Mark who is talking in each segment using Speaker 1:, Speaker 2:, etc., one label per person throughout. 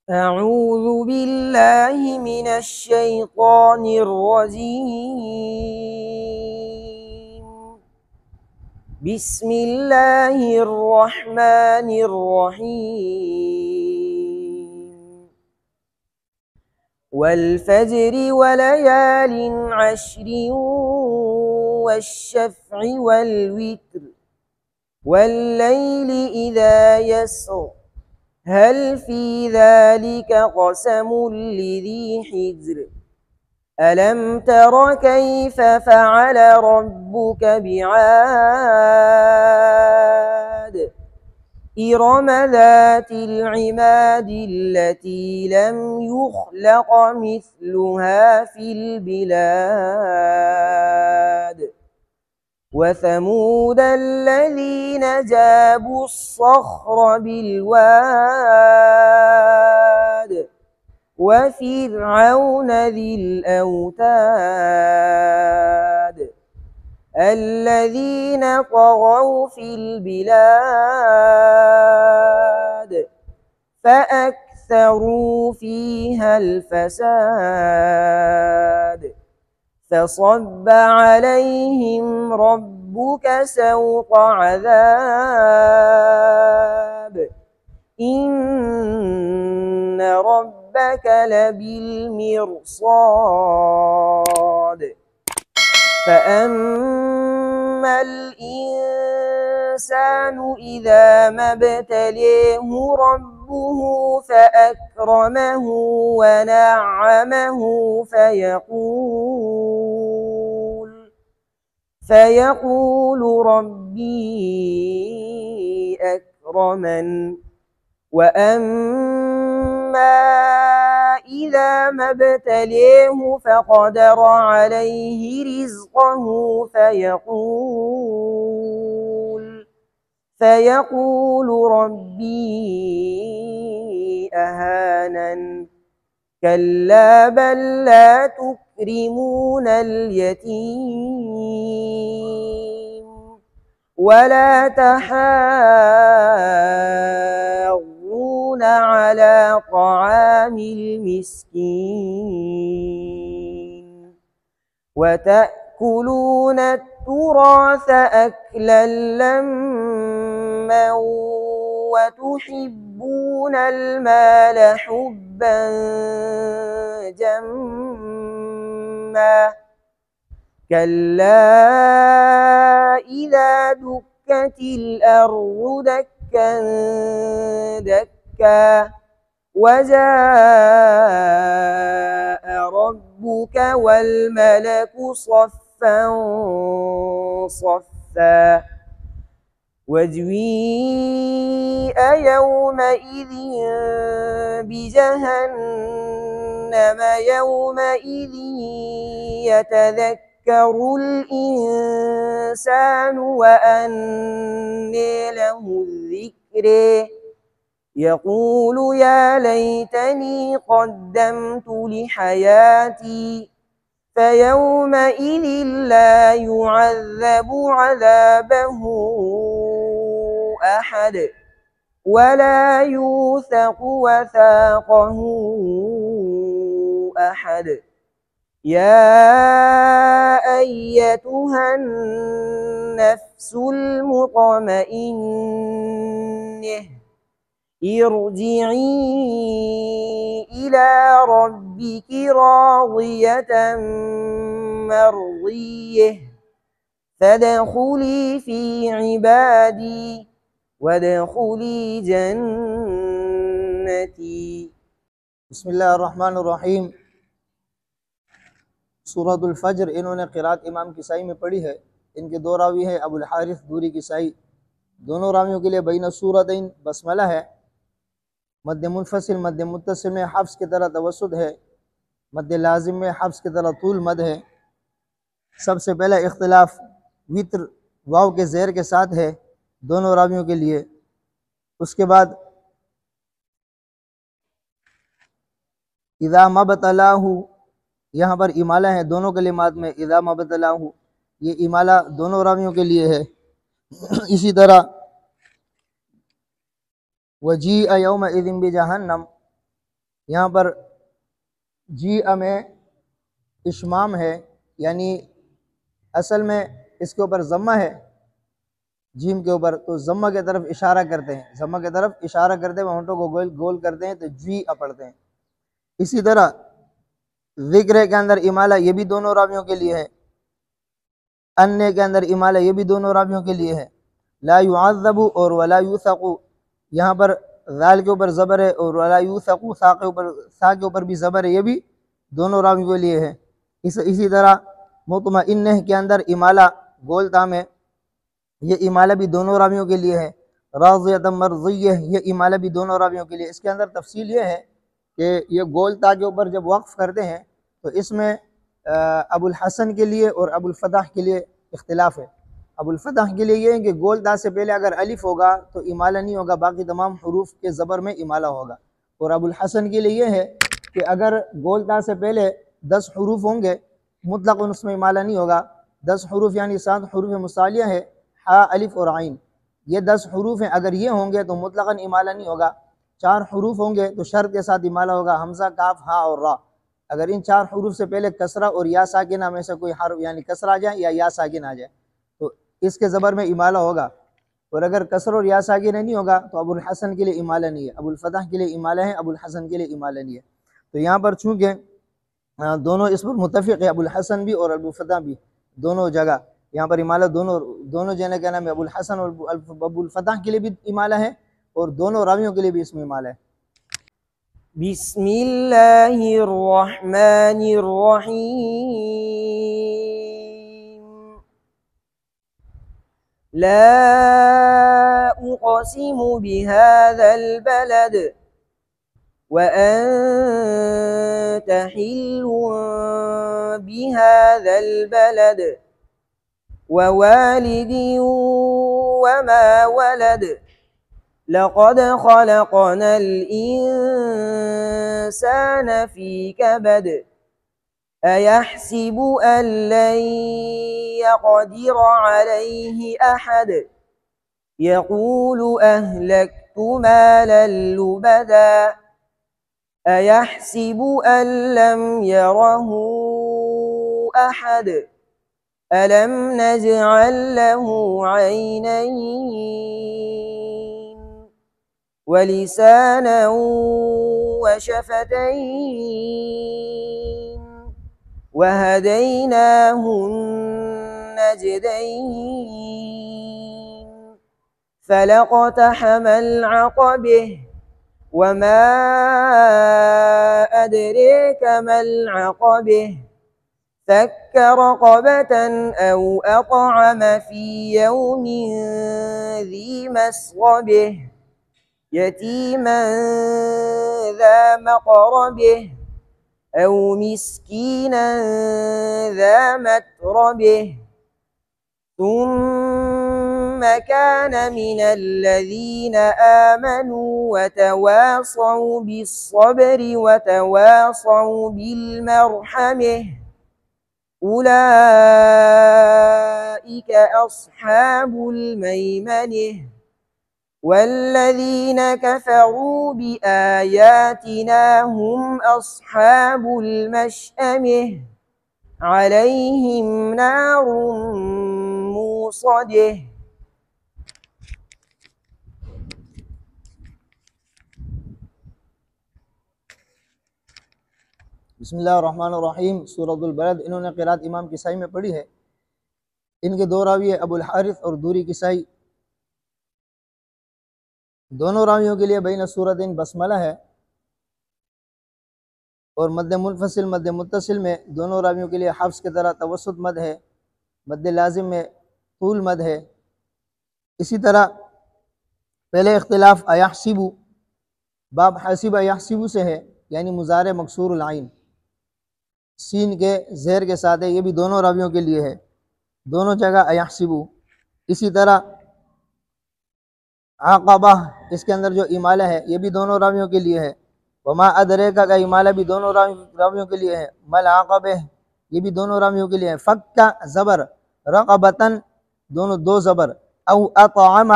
Speaker 1: أعوذ بالله من الشيطان الرجيم. بسم الله الرحمن الرحيم. والفجر وليال عشر والشفع والوتر والليل إذا يسر هل في ذلك قسم لذي حجر ألم تر كيف فعل ربك بعاد إرم ذات العماد التي لم يخلق مثلها في البلاد وثمود الذين جابوا الصخر بالواد وفرعون ذي الأوتاد الذين طغوا في البلاد فأكثروا فيها الفساد فصب عليهم ربك سوط عذاب إن ربك لبالمرصاد فأما الإنسان إذا ما ابتليه ربه فأكرمه ونعمه فيقول ربي أكرمن وأما إذا ما ابتليه فقدر عليه رزقه فيقول ربي أهانن كلا بل لا تكرمون اليتيم ولا تحاضون على طعام المسكين وتأكلون التراث أكلا لما وتحبون المال حبا جما كلا إذا دكت الأرض دكا دكا وجاء ربك والملك صفا صفا وجيء يومئذ بجهنم يومئذ يتذكر الإنسان وأنى له الذكر يقول يا ليتني قدمت لحياتي فيومئذ لا يعذب عذابه أحد ولا يوثق وثاقه أحد يا أيتها النفس المطمئنة ارجعي إلى ربك راضية مرضية فادخلي في عبادي وادخلي جنتي.
Speaker 2: बिस्मिल्लाहिर्रहमानिर्रहीम। सूरतुल फज्र इन्होंने क़िरात इमाम किसाई में पढ़ी है। इनके दो रावी हैं, अबुल हारिस दूरी किसाई। दोनों रावियों के लिए बैन सूरतैन बसमला है। मद्द मुनफसिल मद्द मुत्तसिल में हफ्स की तरह तवस्सुत है, मद्द लाजिम में हफ्स की तरह तूल मद है। सबसे पहला इख्तिलाफ वित्र वाव के ज़ेर के साथ है दोनों रावियों के लिए। उसके बाद इज़ा मबतलाहु, यहाँ पर इमाला है दोनों कलिमात में। इज़ा मबतलाहु ये इमाला दोनों रावियों के लिए है। इसी तरह वजीअ यौमइज़िन बिजहन्नम, یہاں پر جی میں اشمام ہے، یعنی اصل میں اس کے اوپر ضمہ ہے جیم کے اوپر، تو ضمہ کی طرف اشارہ کرتے ہیں، ضمہ کی طرف اشارہ کرتے ہیں، ہونٹوں کو گول گول کرتے ہیں تو جی پڑھتے ہیں۔ اسی طرح ذکر کے اندر امالہ یہ بھی دونوں راویوں کے لیے ہے، ان کے اندر امالہ یہ بھی دونوں راویوں کے لیے ہے۔ لا يعذب اور ولا یوثق، یہاں پر ذال کے اوپر زبر ہے اور ولا یوثق سا کے اوپر بھی زبر ہے، یہ بھی دونوں راویوں کے لیے ہے۔ اسی طرح مطمئنہ کے اندر امالہ گول تام ہے، یہ امالہ بھی دونوں راویوں کے لیے ہے۔ راضیۃ مرضیہ یہ امالہ بھی دونوں راویوں کے لیے۔ اس کے اندر تفصیل یہ ہے کہ یہ گول تا کے اوپر جب وقف کرتے ہیں تو اس میں ابو الحسن کے لیے اور ابو الفتح کے لیے اختلاف ہے۔ ابو الفتح کے لیے یہ ہے کہ گول تا سے پہلے اگر الف ہوگا تو امالہ نہیں ہوگا، باقی تمام حروف کے زبر میں امالہ ہوگا۔ اور ابو الحسن کے لیے یہ ہے کہ اگر گول تا سے پہلے 10 حروف ہوں گے مطلق اس میں امالہ نہیں ہوگا۔ 10 حروف یعنی 7 حروف مصالیہ ہے، ہا الف اور عین، یہ 10 حروف ہیں، اگر یہ ہوں گے تو مطلقاً امالہ نہیں ہوگا۔ 4 حروف ہوں گے تو شرط کے ساتھ امالہ ہوگا، حمزہ، کاف، ہا اور را۔ اگر ان 4 حروف سے پہلے کسرہ اور یا ساکنہ میں سے کوئی حرف یعنی کسرہ آ جائے یا ساکن آ جائے تو اس کے زبر میں امالہ ہوگا۔ اور اگر کسر اور یا ساکنہ نہیں ہوگا تو ابو الحسن کے لیے امالہ نہیں ہے، ابو الفتح کے لیے امالہ ہے، ابو الحسن کے لیے امالہ نہیں ہے۔ تو یہاں پر چونکہ دونوں اس پر متفق ہے، ابو الحسن بھی اور ابو الفتح بھی، دونوں جگہ یہاں پر امالہ دونوں جنے کا نام ہے، ابو الحسن اور ابو الفتح کے لیے بھی امالہ ہے اور دونوں راویوں کے لیے بھی اس میں امالہ ہے۔
Speaker 1: بسم اللہ الرحمن الرحیم لا اقسم بهذا البلد وأنت حل بهذا البلد ووالد وما ولد لقد خلقنا الإنسان في كبد أيحسب أن لن يقدر عليه أحد يقول أهلكت مالا لبدا أيحسب أن لم يره أحد ألم نجعل له عينين ولسانا وشفتين وهديناه النجدين فلاقتحم العقبة وما أدريك ما العقبة فك رقبة أو أطعم في يوم ذي مسغبة يتيما ذا مقربة أو مسكينا ذا متربة ثم كان من الذين آمنوا وتواصوا بالصبر وتواصوا بالمرحمة أولئك أصحاب الميمنة والذين كفروا بآياتنا هم أصحاب المشأمة عليهم نار موصدة
Speaker 2: بسم اللہ الرحمن الرحیم۔ سورۃ البلد انہوں نے قرات امام کسائی میں پڑھی ہے، ان کے دو راوی ابو الحارث اور دوری کسائی، دونوں راویوں کے لیے بین سورتین بسملہ ہے، اور مد منفصل مد متصل میں دونوں راویوں کے لیے حفص کی طرح توسط مد ہے، مد لازم میں طول مد ہے۔ اسی طرح پہلے اختلاف ایحسبو، باب حسب یحسبو سے ہے، یعنی مضارع مکسور العین سین کے زیر کے ساتھ ہے، یہ بھی دونوں راویوں کے لیے ہے، دونوں جگہ ایحسبو۔ اسی طرح عقبہ، اس کے اندر جو امالہ ہے یہ بھی دونوں راویوں کے لیے ہے، وما ادریکا کا امالہ بھی دونوں راویوں کے لیے ہے، مل عقبہ یہ بھی دونوں راویوں کے لیے ہے، فکا زبر، رقبتن دونوں دو زبر، او اطعم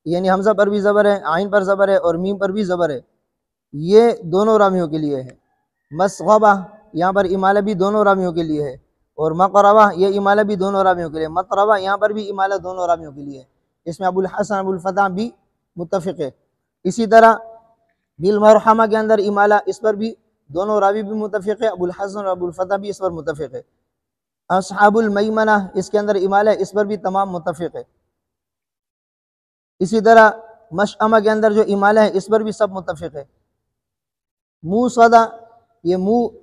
Speaker 2: یعنی حمزہ پر بھی زبر ہے، عین پر زبر ہے اور میم پر بھی زبر ہے، یہ دونوں رامیوں کے لیے ہے۔ مسغبہ یہاں پر امالہ بھی دونوں رامیوں کے لیے ہے، اور مقربہ یہ امالہ بھی دونوں رامیوں کے لیے، مطربہ یہاں پر بھی امالہ دونوں رامیوں کے لیے ہے۔ اس میں ابو الحسن ابو الفتح بھی متفق ہے۔ اسی طرح بالمرحمہ کے اندر امالہ، اس پر بھی دونوں راوی بھی متفق ہے، ابو الحسن اور ابو الفتح بھی اس پر متفق ہے۔ اصحاب المیمنہ اس کے اندر امالہ، اس پر بھی تمام متفق ہے۔ اسی طرح مشأمہ کے اندر جو امالہ ہے اس پر بھی سب متفق ہے۔ موصدہ، یہ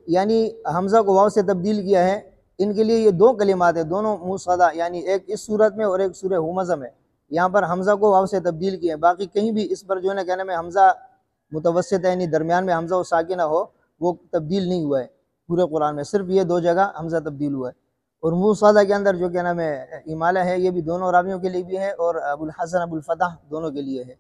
Speaker 2: یعنی حمزہ کو واو سے تبدیل کیا ہے، ان کے لیے یہ دو کلمات ہیں، دونوں موصدہ، یعنی ایک اس صورت میں اور ایک سورہ ہمزہ میں، یہاں پر حمزہ کو واو سے تبدیل کیا ہے، باقی کہیں بھی اس پر جو ہے نا کہنے میں حمزہ متوسط ہے، یعنی درمیان میں حمزہ و ساکنہ ہو، وہ تبدیل نہیں ہوا ہے پورے قرآن میں، صرف یہ دو جگہ حمزہ تبدیل ہوا ہے۔ اور موصدہ کے اندر جو کیا نام ہے امالہ ہے، یہ بھی دونوں راویوں کے لیے بھی ہے، اور ابو الحسن ابو الفتح دونوں کے لیے ہے۔